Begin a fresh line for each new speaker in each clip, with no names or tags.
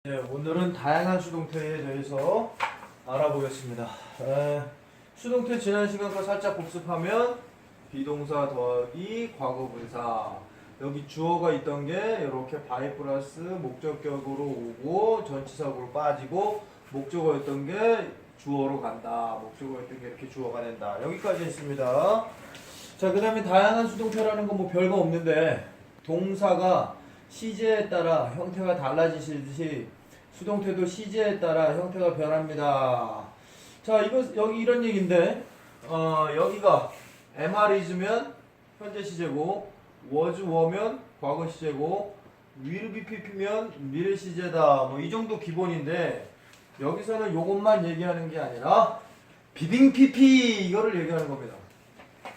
네, 오늘은 다양한 수동태에 대해서 알아보겠습니다. 수동태 지난 시간 거 살짝 복습하면 비동사 더하기 과거분사, 여기 주어가 있던 게 이렇게 by 플러스 목적격으로 오고 전치사구로 빠지고 목적어였던 게 주어로 간다, 목적어였던 게 이렇게 주어가 된다, 여기까지 했습니다. 자, 그 다음에 다양한 수동태라는 건 뭐 별거 없는데 동사가 시제에 따라 형태가 달라지듯이 수동태도 시제에 따라 형태가 변합니다. 자, 이거 여기 이런 얘기인데, 여기가 MR이즈면 현재 시제고, was were면 과거 시제고, will be pp면 미래 시제다. 뭐 이 정도 기본인데, 여기서는 요것만 얘기하는 게 아니라 비빙 pp 이거를 얘기하는 겁니다.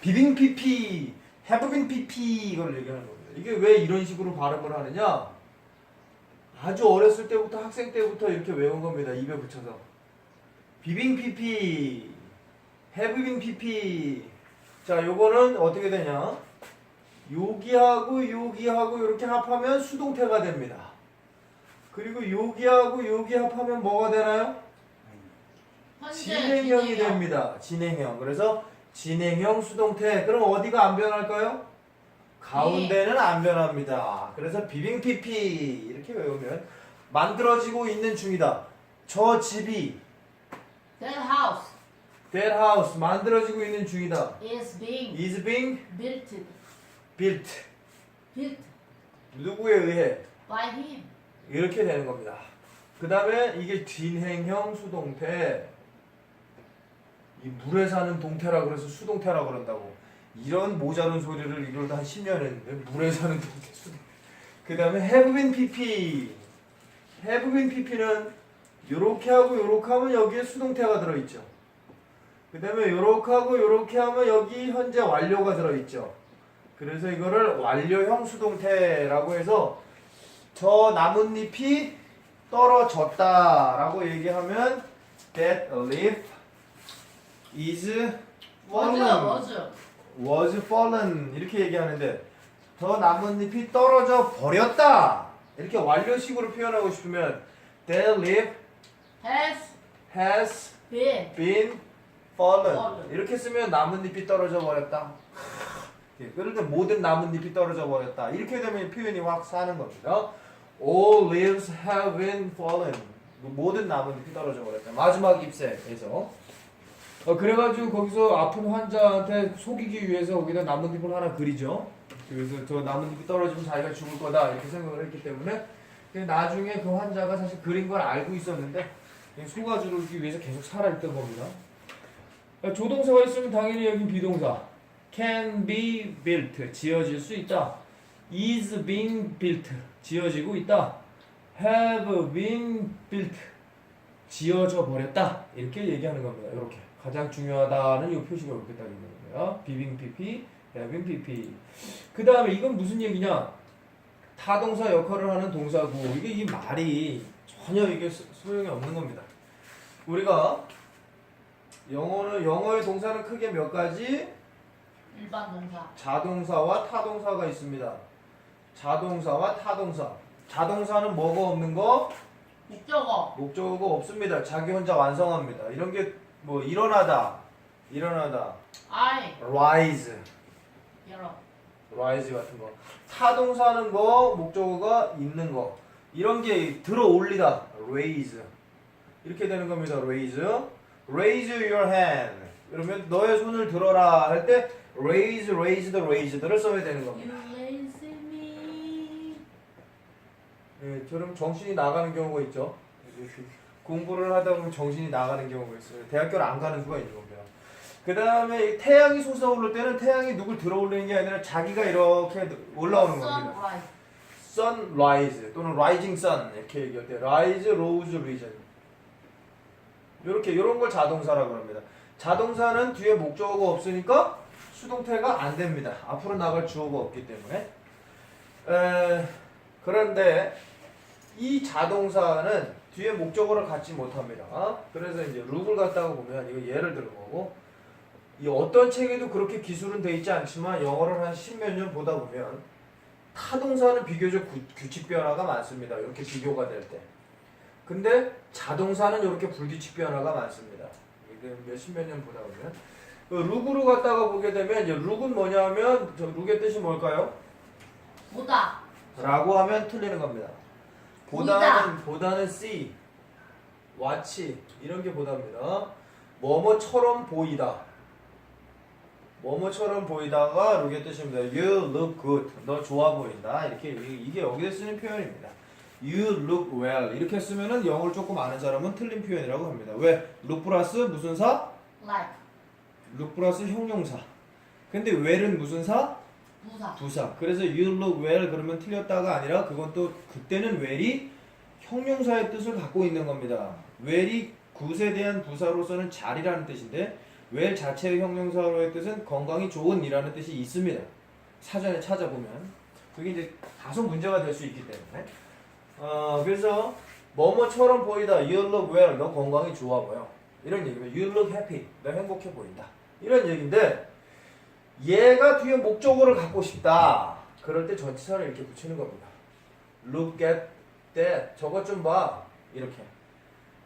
비빙 pp, have been pp 이걸 얘기하는 겁니다. 이게 왜 이런 식으로 발음을 하느냐? 아주 어렸을 때부터 학생 때부터 이렇게 외운 겁니다. 입에 붙여서. 비빙 pp, have been pp. 자, 요거는 어떻게 되냐? 여기하고 여기하고 이렇게 합하면 수동태가 됩니다. 그리고 여기하고 여기 합하면 뭐가 되나요? 진행형이 됩니다. 진행형. 그래서 진행형 수동태. 그럼 어디가 안 변할까요? 가운데는 안 변합니다. 그래서 비빙 pp 이렇게 외우면 만들어지고 있는 중이다. 저 집이
That
house 만들어지고 있는 중이다.
is
is being
built
누구에 의해
by him.
이렇게 되는 겁니다. 그 다음에 이게 진행형 수동태. 이 물에 사는 동태라 그래서 수동태라 그런다고. 이런 모자른 소리를 이러다 한 10년 했는데 물에 사는 동태 수동태. 그 다음에 have been pp. have been pp는 요렇게 하고 요렇게 하면 여기에 수동태가 들어있죠. 그 다음에 요렇게 하고 요렇게 하면 여기 현재 완료가 들어있죠. 그래서 이거를 완료형 수동태라고 해서 저 나뭇잎이 떨어졌다 라고 얘기하면 that leaf is was fallen 이렇게 얘기하는데 저 나뭇잎이 떨어져 버렸다 이렇게 완료식으로 표현하고 싶으면 that leaf has been fallen 이렇게 쓰면 나뭇잎이 떨어져 버렸다. 그럴 때 모든 나뭇잎이 떨어져 버렸다 이렇게 되면 표현이 확 사는 겁니다. All leaves have been fallen. 모든 나뭇잎이 떨어져 버렸다. 마지막 잎새에서 그래가지고 거기서 아픈 환자한테 속이기 위해서 거기다 나뭇잎을 하나 그리죠. 그래서 저 나뭇잎이 떨어지면 자기가 죽을 거다 이렇게 생각을 했기 때문에 나중에 그 환자가 사실 그린 걸 알고 있었는데 속아주기 위해서 계속 살아있던 겁니다. 조동사가 있으면 당연히 여기 비동사 can be built 지어질 수 있다. is being built 지어지고 있다. have been built 지어져 버렸다 이렇게 얘기하는 겁니다. 이렇게 가장 중요하다는 이 표시가 이렇게 딱 있는 거예요. 비빙 pp, having pp. 그 다음에 이건 무슨 얘기냐? 타동사 역할을 하는 동사고 이게 이 말이 전혀 이게 소용이 없는 겁니다. 우리가 영어의 동사는 크게 몇 가지?
일반 동사.
자동사와 타동사가 있습니다. 자동사와 타동사. 자동사는 뭐가 없는 거? 목적어가 없습니다. 자기 혼자 완성합니다. 이런 게 뭐 일어나다 rise 같은 거. 타동사는 뭐 목적어가 있는 거. 이런 게 들어 올리다 raise 이렇게 되는 겁니다. raise your hand 그러면 너의 손을 들어라 할 때 raised를 써야 되는 겁니다. 예, 저럼 정신이 나가는 경우가 있죠. 공부를 하다 보면 정신이 나가는 경우가 있어요. 대학교를 안 가는 수가 있는 겁니다. 그 다음에 태양이 솟아오를 때는 태양이 누굴 들어올리는 게 아니라 자기가 이렇게 올라오는 겁니다. sunrise 또는 rising sun 이렇게 얘기할 때 rise, rose, risen 이런 걸 자동사라고 합니다. 자동사는 뒤에 목적어가 없으니까 수동태가 안 됩니다. 앞으로 나갈 주어가 없기 때문에. 그런데 이 자동사는 뒤에 목적어를 갖지 못합니다. 그래서 이제 룩을 갖다가 보면 이거 예를 들은 거고 이 어떤 책에도 그렇게 기술은 돼 있지 않지만 영어를 한 10몇 년 보다 보면 타동사는 비교적 규칙 변화가 많습니다. 이렇게 비교가 될 때. 근데 자동사는 이렇게 불규칙 변화가 많습니다. 이게 몇십몇 년 보다 보면 룩으로 갖다가 보게 되면 이제 룩은 뭐냐면 저 룩의 뜻이 뭘까요?
보다.
라고 하면 틀리는 겁니다. 보다는 see, watch 이런 게 보다입니다. 뭐뭐처럼 보이다. 뭐뭐처럼 보이다가 룩의 뜻입니다. You look good. 너 좋아 보인다. 이게 여기에 쓰는 표현입니다. You look well. 이렇게 쓰면은 영어를 조금 아는 사람은 틀린 표현이라고 합니다. 왜? look 플러스 무슨 사?
like.
look 플러스 형용사. 근데 well은 무슨 사?
부사.
부사. 그래서 you look well 그러면 틀렸다가 아니라 그건 또 그때는 well이 형용사의 뜻을 갖고 있는 겁니다. well이 good에 대한 부사로서는 잘이라는 뜻인데 well 자체의 형용사로의 뜻은 건강이 좋은 이라는 뜻이 있습니다. 사전에 찾아보면 그게 이제 다소 문제가 될 수 있기 때문에 그래서 뭐뭐처럼 보이다. You look well. 너 건강이 좋아 보여. 이런 얘기면 you look happy. 너 행복해 보인다. 이런 얘기인데 얘가 뒤에 목적어를 갖고 싶다. 그럴 때 전치사를 이렇게 붙이는 겁니다. Look at that. 저것 좀 봐. 이렇게.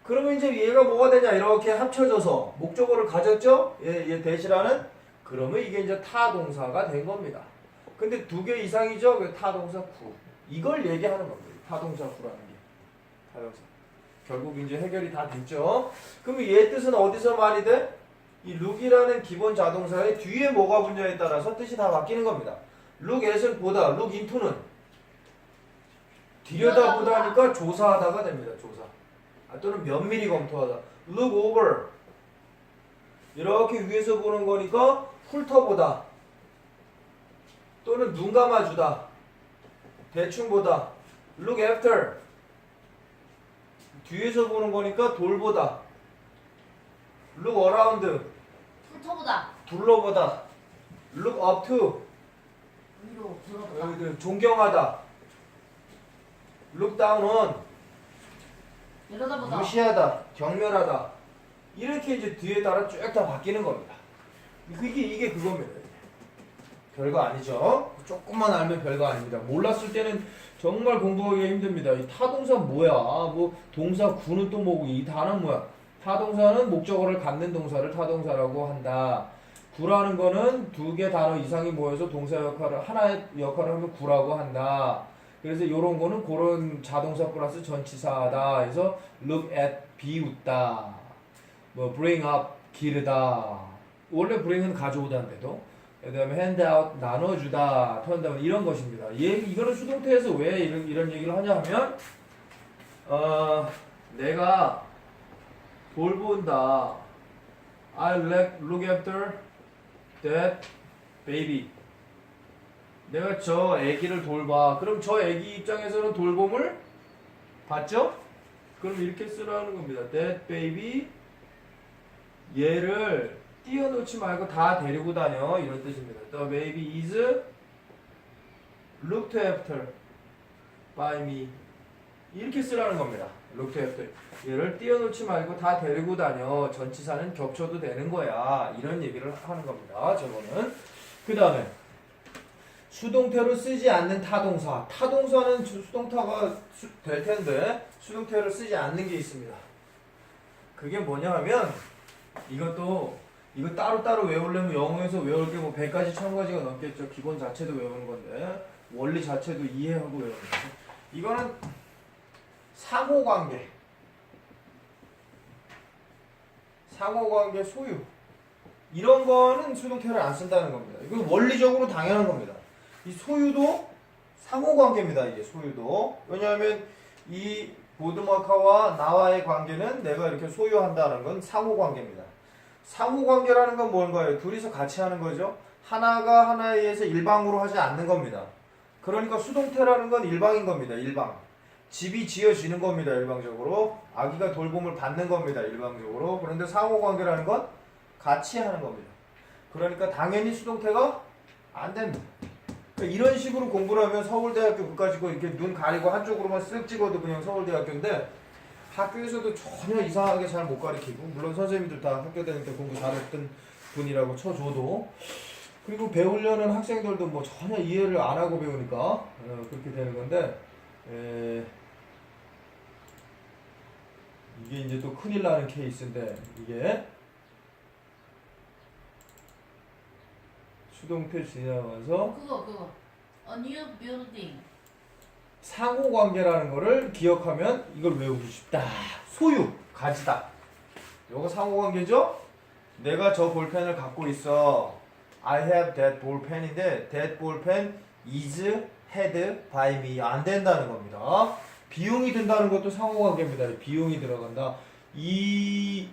그러면 이제 얘가 뭐가 되냐? 이렇게 합쳐져서 목적어를 가졌죠? 얘 대시라는? 그러면 이게 이제 타동사가 된 겁니다. 근데 두 개 이상이죠? 그 타동사 구. 이걸 얘기하는 겁니다. 타동사 구라는 게. 타동사. 결국 이제 해결이 다 됐죠? 그럼 얘 뜻은 어디서 말이 돼? 이 look이라는 기본 자동사의 뒤에 뭐가 붙냐에 따라서 뜻이 다 바뀌는 겁니다. look at은 보다, look into는 들여다보다니까 조사하다가 됩니다. 조사. 또는 면밀히 검토하다. look over 이렇게 위에서 보는 거니까 훑어보다 또는 눈 감아주다 대충 보다. look after 뒤에서 보는 거니까 돌보다. look around
훑어보다.
둘러보다. look up to
위로 들어보다.
존경하다. look down on
내려다보다.
무시하다, 경멸하다. 이렇게 이제 뒤에 따라 쭉 다 바뀌는 겁니다. 이게 그겁니다. 별거 아니죠? 조금만 알면 별거 아닙니다. 몰랐을 때는 정말 공부하기 힘듭니다. 이 타동사 뭐야? 뭐 동사 구는 또 뭐고 이 단어는 뭐야? 타동사는 목적어를 갖는 동사를 타동사라고 한다. 구라는 거는 두 개 단어 이상이 모여서 동사 역할을 하나의 역할을 하면 구라고 한다. 그래서 이런 거는 그런 자동사 플러스 전치사다. 그래서 look at 비웃다. 뭐 bring up 기르다. 원래 bring은 가져오다인데도. 그다음에 hand out 나눠주다. turn down 이런 것입니다. 이거는 수동태에서 왜 이런 얘기를 하냐 하면 내가 돌본다. I look after that baby. 내가 저 애기를 돌봐. 그럼 저 애기 입장에서는 돌봄을 받죠? 그럼 이렇게 쓰라는 겁니다. That baby. 얘를 띄워놓지 말고 다 데리고 다녀. 이런 뜻입니다. The baby is looked after by me. 이렇게 쓰라는 겁니다. looked after. 얘를 띄워놓지 말고 다 데리고 다녀. 전치사는 겹쳐도 되는 거야. 이런 얘기를 하는 겁니다. 저거는. 그 다음에 수동태로 쓰지 않는 타동사. 타동사는 수동태가 될 텐데 수동태로 쓰지 않는 게 있습니다. 그게 뭐냐 하면 이거 따로따로 외우려면 영어에서 외울 게 뭐 100가지 1000가지가 넘겠죠. 기본 자체도 외우는 건데 원리 자체도 이해하고 외우는 거죠. 이거는 상호관계 소유 이런 거는 수동태를 안 쓴다는 겁니다. 이건 원리적으로 당연한 겁니다. 이 소유도 상호관계입니다. 이게 소유도. 왜냐하면 이 보드마카와 나와의 관계는 내가 이렇게 소유한다는 건 상호관계입니다. 상호관계라는 건 뭔가요? 둘이서 같이 하는 거죠. 하나가 하나에 의해서 일방으로 하지 않는 겁니다. 그러니까 수동태라는 건 일방인 겁니다. 일방. 집이 지어지는 겁니다. 일방적으로. 아기가 돌봄을 받는 겁니다. 일방적으로. 그런데 상호관계라는 건 같이 하는 겁니다. 그러니까 당연히 수동태가 안 됩니다. 그러니까 이런 식으로 공부를 하면 서울대학교 그까짓 거 이렇게 눈 가리고 한쪽으로만 쓱 찍어도 그냥 서울대학교인데 학교에서도 전혀 이상하게 잘 못 가르치고 물론 선생님들 다 학교 다닐 때 공부 잘했던 분이라고 쳐줘도 그리고 배우려는 학생들도 뭐 전혀 이해를 안 하고 배우니까 그렇게 되는 건데 이게 이제 또 큰일 나는 케이스인데 이게 수동태 지나가면서
그거. A new building.
상호관계라는 거를 기억하면 이걸 외우기 쉽다. 소유, 가지다. 요거 상호관계죠? 내가 저 볼펜을 갖고 있어. I have that ballpen인데 that ballpen is had by me. 안 된다는 겁니다. 비용이 든다는 것도 상호관계입니다. 비용이 들어간다. 이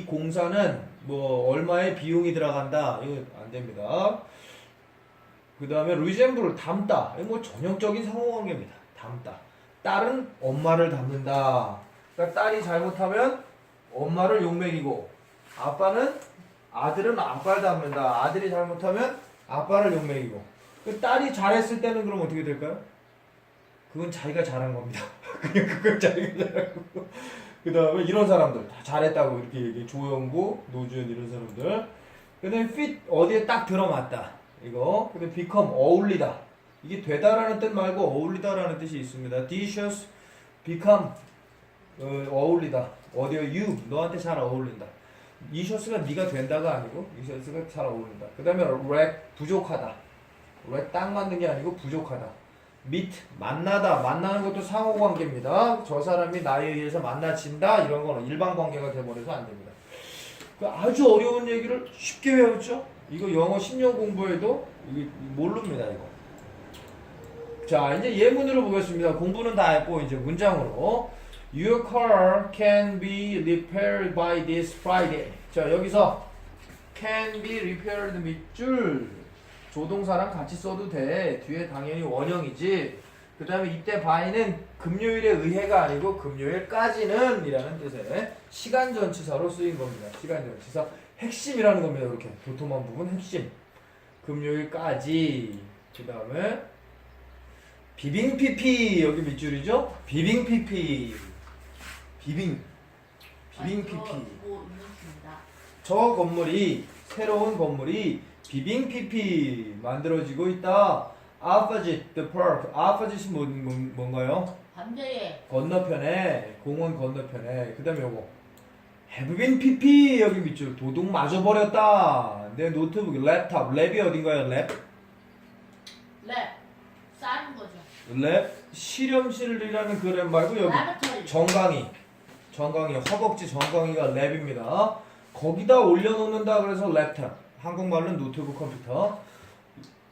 공사는 뭐 얼마의 비용이 들어간다. 이거 안 됩니다. 그 다음에 resemble 닮다. 이거 뭐 전형적인 상호관계입니다. 닮다. 딸은 엄마를 닮는다. 그러니까 딸이 잘못하면 엄마를 욕먹이고 아들은 아빠를 닮는다. 아들이 잘못하면 아빠를 욕먹이고. 그 딸이 잘했을 때는 그럼 어떻게 될까요? 그건 자기가 잘한 겁니다. 그냥 그건 자기가 잘한 거고. 그 다음에 이런 사람들 다 잘했다고 이렇게 얘기해. 조영구, 노주현 이런 사람들. 그 다음에 fit 어디에 딱 들어맞다. 이거. 그 다음에 become 어울리다. 이게 되다라는 뜻 말고 어울리다라는 뜻이 있습니다. Delicious, become 어울리다. 어디에 you 너한테 잘 어울린다. 이 셔츠가 네가 된다가 아니고 이 셔츠가 잘 어울린다. 그 다음에 lack 부족하다. lack 딱 맞는 게 아니고 부족하다. meet 만나다. 만나는 것도 상호관계입니다. 저 사람이 나에 의해서 만나진다. 이런 거는 일반관계가 돼버려서 안 됩니다. 아주 어려운 얘기를 쉽게 외웠죠? 이거 영어 10년 공부해도 이게 모릅니다 이거. 자 이제 예문으로 보겠습니다. 공부는 다 했고 이제 문장으로 Your car can be repaired by this Friday. 자 여기서 can be repaired 밑줄 조동사랑 같이 써도 돼. 뒤에 당연히 원형이지. 그 다음에 이때 by는 금요일에 의해가 아니고 금요일까지는 이라는 뜻의 시간 전치사로 쓰인 겁니다. 시간 전치사 핵심이라는 겁니다. 이렇게 도톰한 부분 핵심. 금요일까지. 그 다음에 비빙 PP 여기 밑줄이죠? 비빙 PP 비빙 PP 저 건물이 새로운 건물이 비빙 PP 만들어지고 있다. Opposite the park. Opposite이 뭔가요?
반대에
건너편에 공원 건너편에. 그 다음에 요거 Have been PP 여기 밑줄 도둑 맞아버렸다. 내 노트북 랩탑 랩이 어딘가요? 랩
쌓는 거죠.
랩 실험실이라는 그 랩 말고 여기
라보라토리.
정강이 허벅지 정강이가 랩입니다. 거기다 올려놓는다 그래서 랩탑. 한국말로는 노트북 컴퓨터.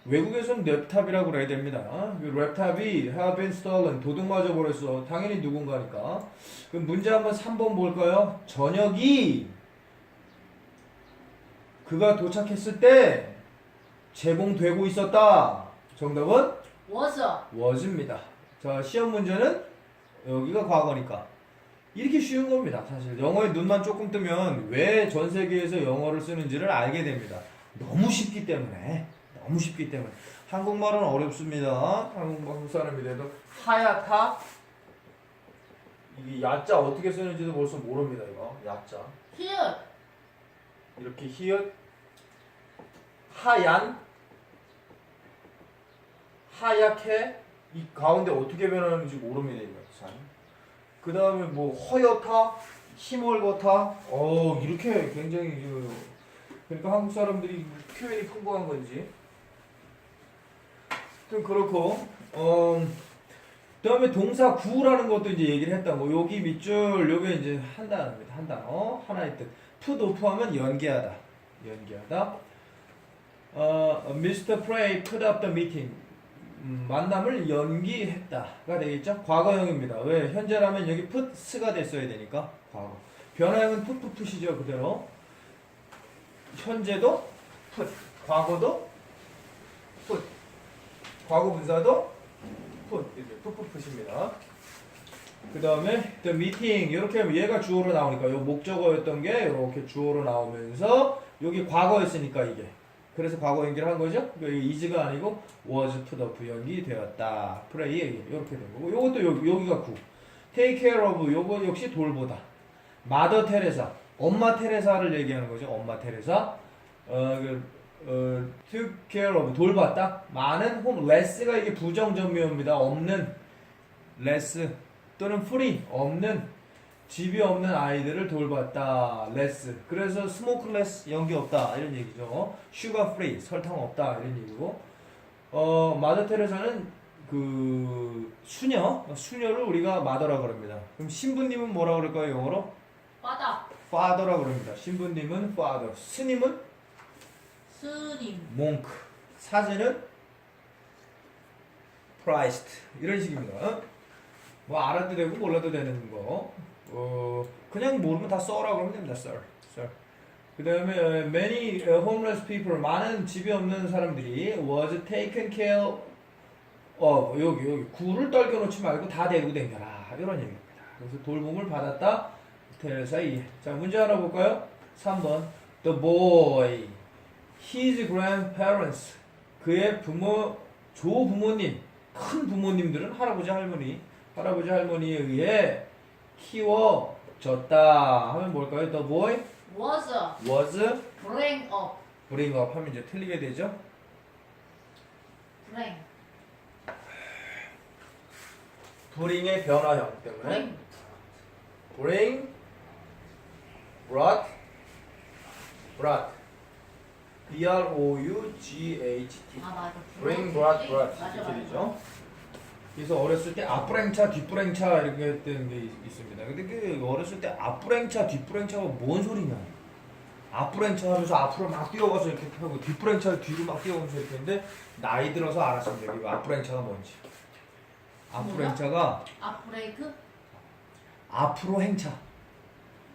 외국에서는 랩탑이라고 그래야 됩니다. 랩탑이 have been stolen 도둑 맞아버렸어. 당연히 누군가니까. 그럼 문제 한번 3번 볼까요? 저녁이 그가 도착했을 때 제공되고 있었다. 정답은 was입니다. 자 시험 문제는 여기가 과거니까 이렇게 쉬운 겁니다. 사실 영어에 눈만 조금 뜨면 왜 전 세계에서 영어를 쓰는지를 알게 됩니다. 너무 쉽기 때문에 한국말은 어렵습니다. 한국 사람이 돼도 하얗다 이게 야자 어떻게 쓰는지도 벌써 모릅니다. 이거 야자
히읗
이렇게 히읗 하얀 하얗게 이 가운데 어떻게 변하는지 모릅니다. 이거 참. 그 다음에 뭐 허옇다 희멀겋다 이렇게 굉장히 그러니까 한국 사람들이 표현이 풍부한 건지 좀 그렇고 그 다음에 동사 구라는 것도 이제 얘기를 했다고. 여기 밑줄 요게 이제 한 단어입니다. 한 단어 하나의 뜻. put off 하면 연기하다 Mr. Prey put up the meeting 만남을 연기했다가 되겠죠. 과거형입니다. 왜? 현재라면 여기 put가 됐어야 되니까 과거. 변화형은 put이죠. 그대로 현재도 put 과거도 put 과거 분사도 put put입니다. 그 다음에 the meeting 이렇게 하면 얘가 주어로 나오니까 요 목적어였던 게 이렇게 주어로 나오면서 여기 과거였으니까 이게 그래서 과거 연기를 한 거죠. is가 아니고 was put up 연기되었다. pray 이렇게 된 거고 요것도 여기가 구. take care of 요거 역시 돌보다. 마더 테레사 엄마 테레사를 얘기하는 거죠. 엄마 테레사 took care of 돌봤다. 많은 홈 less가 이게 부정전미어입니다. 없는 less 또는 free 없는 집이 없는 아이들을 돌봤다. less. 그래서 smokeless 연기 없다 이런 얘기죠. sugar free 설탕 없다 이런 얘기고. 마더 테레사는 그 수녀를 우리가 마더라 그럽니다. 그럼 신부님은 뭐라 그럴까요 영어로?
바다.
father라 그럽니다. 신부님은 father. 스님은
스님.
monk. 사제는 priest. 이런 식입니다. 뭐 알아도 되고 몰라도 되는 거. 그냥 모르면 다 써라고 하면 됩니다. sir. 그 다음에 many homeless people 많은 집이 없는 사람들이 was taken care of 여기 굴을 떨겨 놓지 말고 다 데리고 댕겨라 이런 얘기입니다. 그래서 돌봄을 받았다. 테레사 2. 자 문제 하나 볼까요? 3번 the boy his grandparents 그의 조부모님 큰 부모님들은 할아버지 할머니에 의해 키워졌다 하면 뭘까요? The boy
was bring up.
bring up 하면 이제 틀리게 되죠.
bring.
bring의 변화형 때문에 bring brought B-R-O-U-G-H-T
아 맞아.
bring brought
맞아,
이렇게
맞아.
되죠. 그래서 어렸을 때 앞부랭차 뒷부랭차 이렇게 했던 게 있습니다. 근데 그 어렸을 때 앞부랭차 뒷부랭차가 뭔 소리냐? 앞부랭차 하면서 앞으로 막 뛰어가서 이렇게 하고 뒷부랭차를 뒤로 막 뛰어가면서 이렇게 했는데 나이 들어서 알았습니다. 이거 앞부랭차가 뭔지. 앞부랭차가
앞브레이크?
앞으로 행차.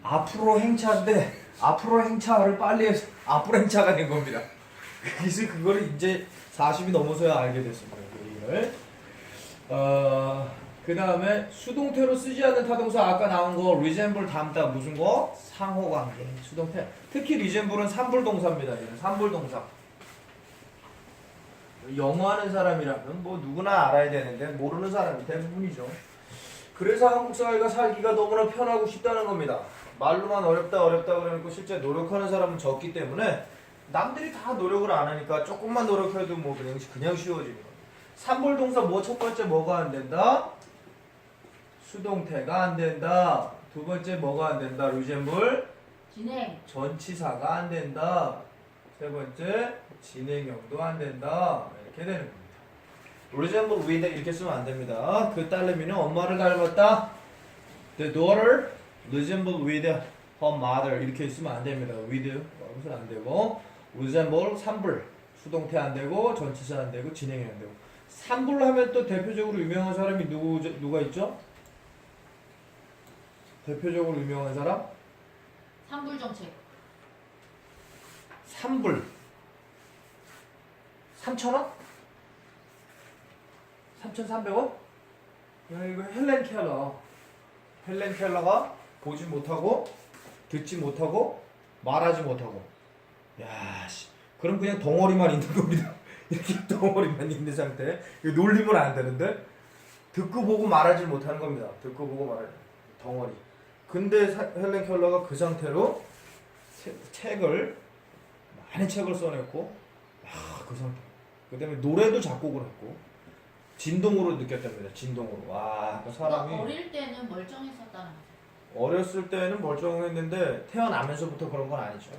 앞으로 행차인데 앞으로 행차를 빨리 해서 앞으로 행차가 된 겁니다. 그래서 그거를 이제 40이 넘어서야 알게 됐습니다. 그 얘기를. 그 다음에 수동태로 쓰지 않는 타동사 아까 나온 거 resemble 닮다 무슨 거? 상호관계 수동태. 특히 resemble은 산불동사입니다. 얘는 산불동사. 영어 하는 사람이라면 뭐 누구나 알아야 되는데 모르는 사람이 대부분이죠. 그래서 한국 사회가 살기가 너무나 편하고 쉽다는 겁니다. 말로만 어렵다 그러고 실제 노력하는 사람은 적기 때문에 남들이 다 노력을 안 하니까 조금만 노력해도 뭐 그냥 쉬워지는 겁니다. 산불동사 뭐 첫 번째 뭐가 안 된다? 수동태가 안 된다. 두 번째 뭐가 안 된다? resemble
진행.
전치사가 안 된다. 세 번째 진행형도 안 된다. 이렇게 되는 겁니다. resemble with 이렇게 쓰면 안 됩니다. 그 딸내미는 엄마를 닮았다. The daughter resemble with her mother 이렇게 있으면 안 됩니다. with 여기서 안 되고 resemble 산불 수동태 안 되고 전치사 안 되고 진행이 안 되고 산불 하면 또 대표적으로 유명한 사람이 누가 있죠? 대표적으로 유명한 사람?
산불정책.
산불 3,000원? 3,300원? 야 이거 헬렌 켈러가 보지 못하고 듣지 못하고 말하지 못하고 야 씨. 그럼 그냥 덩어리만 있는 겁니다. 이렇게 덩어리만 있는 상태. 이거 놀리면 안 되는데 듣고 보고 말하지 못하는 겁니다. 듣고 보고 말하지 덩어리. 근데 헬렌 켈러가 그 상태로 많은 책을 써냈고 그 상태. 그 다음에 노래도 작곡을 했고 진동으로 느꼈답니다. 진동으로. 와, 그 사람이
어릴 때는 멀쩡했었다는 거죠.
어렸을 때는 멀쩡했는데 태어나면서부터 그런 건 아니죠.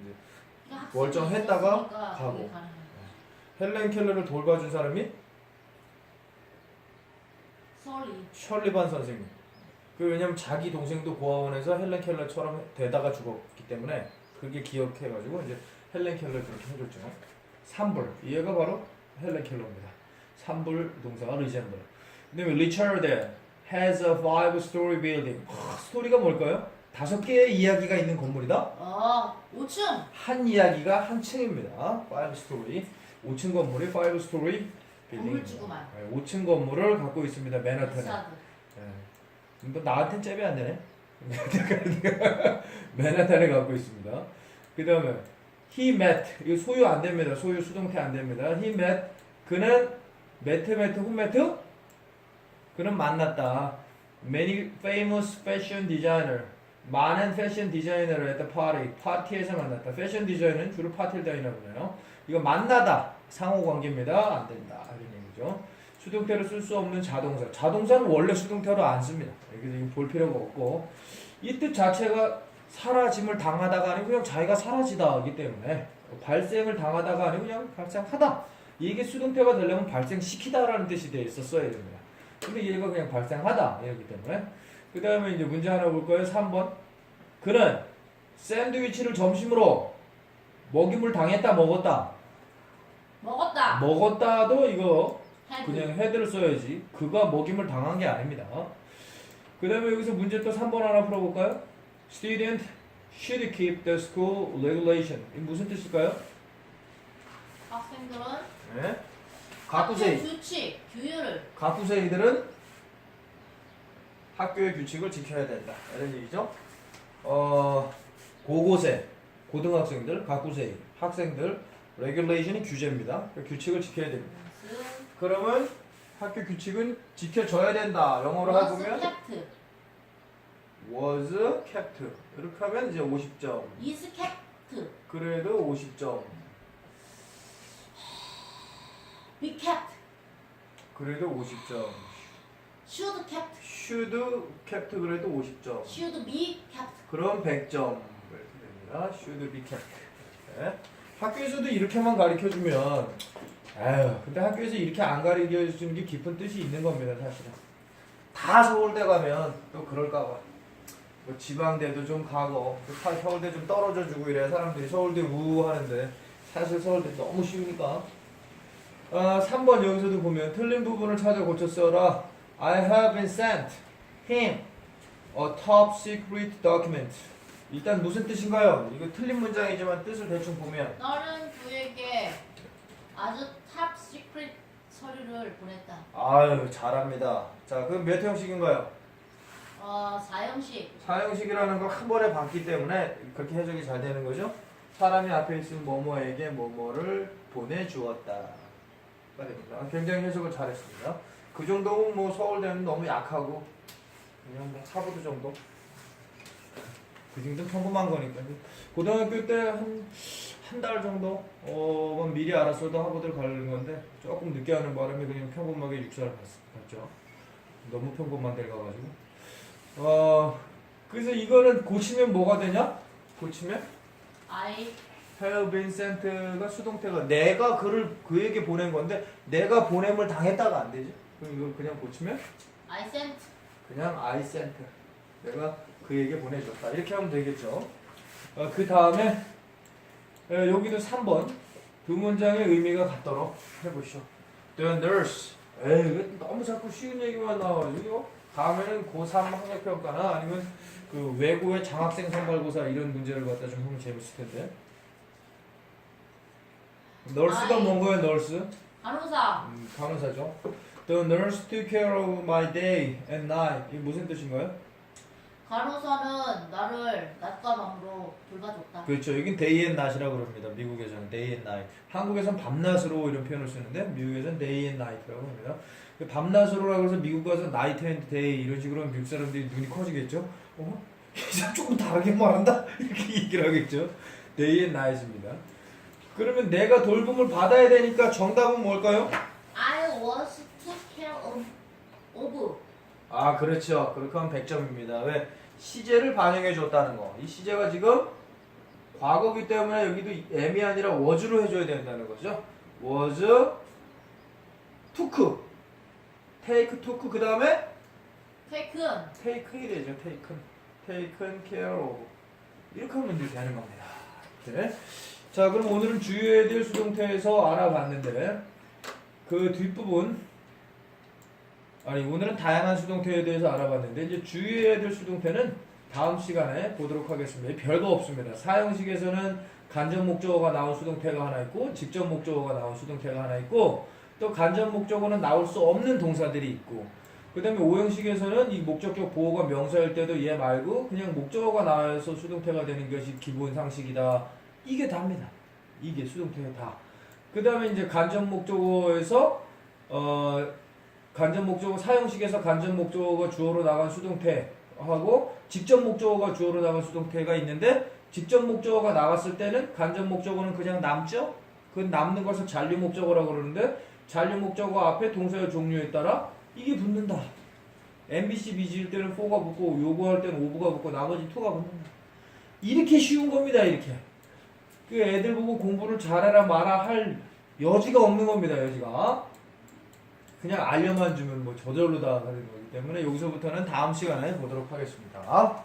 이제
그러니까 학습이
멀쩡했다가
있었으니까
가고.
그게 가능한 거죠.
헬렌 켈러를 돌봐준 사람이 셜리반 선생님. 왜냐면 자기 동생도 고아원에서 헬렌 켈러처럼 되다가 죽었기 때문에 그게 기억해가지고 이제 헬렌 켈러 그렇게 해줬죠. 산불. 얘가 바로 헬렌 켈러입니다. 산불 동사가 resemble. 그다음에 Richard has a 5-story building. 스토리가 뭘까요? 5개의 이야기가 있는 건물이다.
5층.
한 이야기가 한 층입니다. 5-story. 5층 건물이 5-story
건물주구만.
5층 건물을 갖고 있습니다. 맨하탄에.
비싸도.
뭐 나한텐 잽이 안 되네. 맨하탄에 갖고 있습니다. 그 다음에 he met. 이거 소유 안 됩니다. 소유 수동태 안 됩니다. he met. 그는 met. 그는 만났다. Many famous fashion designer. 많은 패션 디자이너를 at the party. 파티에서 만났다. 패션 디자이너는 주로 파티를 다니나 보네요. 이거 만나다. 상호 관계입니다. 안 된다. 이런 얘기죠. 수동태로 쓸 수 없는 자동사. 자동사는 원래 수동태로 안 씁니다. 여기 볼 필요가 없고 이 뜻 자체가 사라짐을 당하다가 아니고 그냥 자기가 사라지다 하기 때문에 발생을 당하다가 아니고 그냥 발생하다. 이게 수동태가 되려면 발생시키다라는 뜻이 되어 있었어야 됩니다. 근데 얘가 그냥 발생하다 이렇기 때문에 그 다음에 이제 문제 하나 볼 거예요. 3번. 그는 샌드위치를 점심으로 먹임을 당했다 먹었다.
먹었다.
먹었다도 이거
헤드.
그냥 헤드를 써야지. 그가 먹임을 당한 게 아닙니다. 그 다음에 여기서 문제 또 3번 하나 풀어볼까요? Student should keep the school regulation. 이 무슨 뜻일까요?
학생들은
네.
학교
가꾸세이.
규칙, 규율을
가꾸세이들은 학교의 규칙을 지켜야 된다. 이런 얘기죠. 고고생, 고등학생들, 가꾸세이, 학생들, regulation이 규제입니다. 규칙을 지켜야 됩니다. 그러면 학교 규칙은 지켜줘야 된다. 영어로 해보면
kept,
was kept. 이렇게 하면 이제 50점.
is kept,
그래도 50점.
be kept,
그래도 50점.
should kept,
should kept 그래도 50점.
should be kept.
그럼 100점. 이렇게 됩니다. should be kept. 네. 학교에서도 이렇게만 가르쳐주면 아유, 근데 학교에서 이렇게 안 가르쳐주는 게 깊은 뜻이 있는 겁니다, 사실은. 다 서울대 가면 또 그럴까봐. 뭐 지방대도 좀 가고, 서울대 좀 떨어져주고 이래 사람들이 서울대 우우 하는데, 사실 서울대 너무 쉬우니까. 3번 여기서도 보면 틀린 부분을 찾아 고쳐 써라. I have been sent him a top secret document. 일단 무슨 뜻인가요? 이거 틀린 문장이지만 뜻을 대충 보면
너는 그에게 아주 탑 시크릿 서류를 보냈다.
아유 잘합니다. 자 그럼 몇 형식인가요?
4형식.
4형식이라는 걸 한 번에 봤기 때문에 그렇게 해석이 잘 되는 거죠. 사람이 앞에 있으면 뭐뭐에게 뭐뭐를 보내주었다. 됩니다. 굉장히 해석을 잘했습니다. 그 정도면 뭐 서울대는 너무 약하고 그냥 뭐 사보드 정도. 그 정도는 평범한 거니까. 고등학교 때 한 달 정도 미리 알았어도 하버드를 가려는 건데 조금 늦게 하는 바람에 그냥 평범하게 육사를 갔죠. 너무 평범한 데를 가가지고. 그래서 이거는 고치면 뭐가 되냐? 고치면
I
have been sent가 수동태가 내가 그에게 보낸 건데 내가 보냄을 당했다가 안 되지. 그럼 이걸 그냥 고치면
I sent.
그냥 I sent. 내가 그에게 보내줬다. 이렇게 하면 되겠죠. 그 다음에 여기도 3번 두 문장의 의미가 같도록 해보시죠. The nurse. 이거 너무 자꾸 쉬운 얘기만 나와가지고 다음에는 고3 학력평가나 아니면 그 외고의 장학생 선발고사 이런 문제를 갖다 좀 하면 재밌을 텐데. nurse가 뭔가요? nurse?
간호사.
간호사죠. The nurse took care of my day and night. 이게 무슨 뜻인가요?
간호사는 나를 낮과 밤으로 돌봐줬다.
그렇죠. 여긴 day and night이라고 그럽니다. 미국에서는 day and night. 한국에서는 밤낮으로 이런 표현을 쓰는데 미국에서는 day and night라고 합니다. 밤낮으로라고 해서 미국 가서 night and day 이런 식으로 하면 미국 사람들이 눈이 커지겠죠. 이 사람 조금 다르게 말한다? 이렇게 얘기를 하겠죠. day and night입니다. 그러면 내가 돌봄을 받아야 되니까 정답은 뭘까요?
I was took care of.
그렇죠. 그렇게 하면 100점입니다. 왜? 시제를 반영해 줬다는 거. 이 시제가 지금 과거기 때문에 여기도 am이 아니라 was로 해줘야 된다는 거죠. was took take took 그 다음에 take이 되죠. taken care of 이렇게 하면 이제 되는 겁니다. 네. 자 그럼 오늘은 주의해야 될 수동태에서 알아봤는데 그 뒷부분 오늘은 다양한 수동태에 대해서 알아봤는데 이제 주의해야 될 수동태는 다음 시간에 보도록 하겠습니다. 별거 없습니다. 사형식에서는 간접 목적어가 나온 수동태가 하나 있고 직접 목적어가 나온 수동태가 하나 있고 또 간접 목적어는 나올 수 없는 동사들이 있고 그 다음에 오형식에서는 이 목적격 보호가 명사일 때도 얘 말고 그냥 목적어가 나와서 수동태가 되는 것이 기본 상식이다. 이게 다입니다. 이게 수동태가 다. 그 다음에 이제 간접 목적어에서 간접 목적어 사형식에서 간접 목적어가 주어로 나간 수동태하고 직접 목적어가 주어로 나간 수동태가 있는데 직접 목적어가 나갔을 때는 간접 목적어는 그냥 남죠? 그 남는 것을 잔류 목적어라고 그러는데 잔류 목적어 앞에 동사의 종류에 따라 이게 붙는다. MBC 비지일 때는 4가 붙고 요구할 때는 오브가 붙고 나머지 2가 붙는다. 이렇게 쉬운 겁니다. 이렇게. 그 애들 보고 공부를 잘해라 마라 할 여지가 없는 겁니다. 여지가. 그냥 알려만 주면 뭐 저절로 다 하는 거기 때문에 여기서부터는 다음 시간에 보도록 하겠습니다.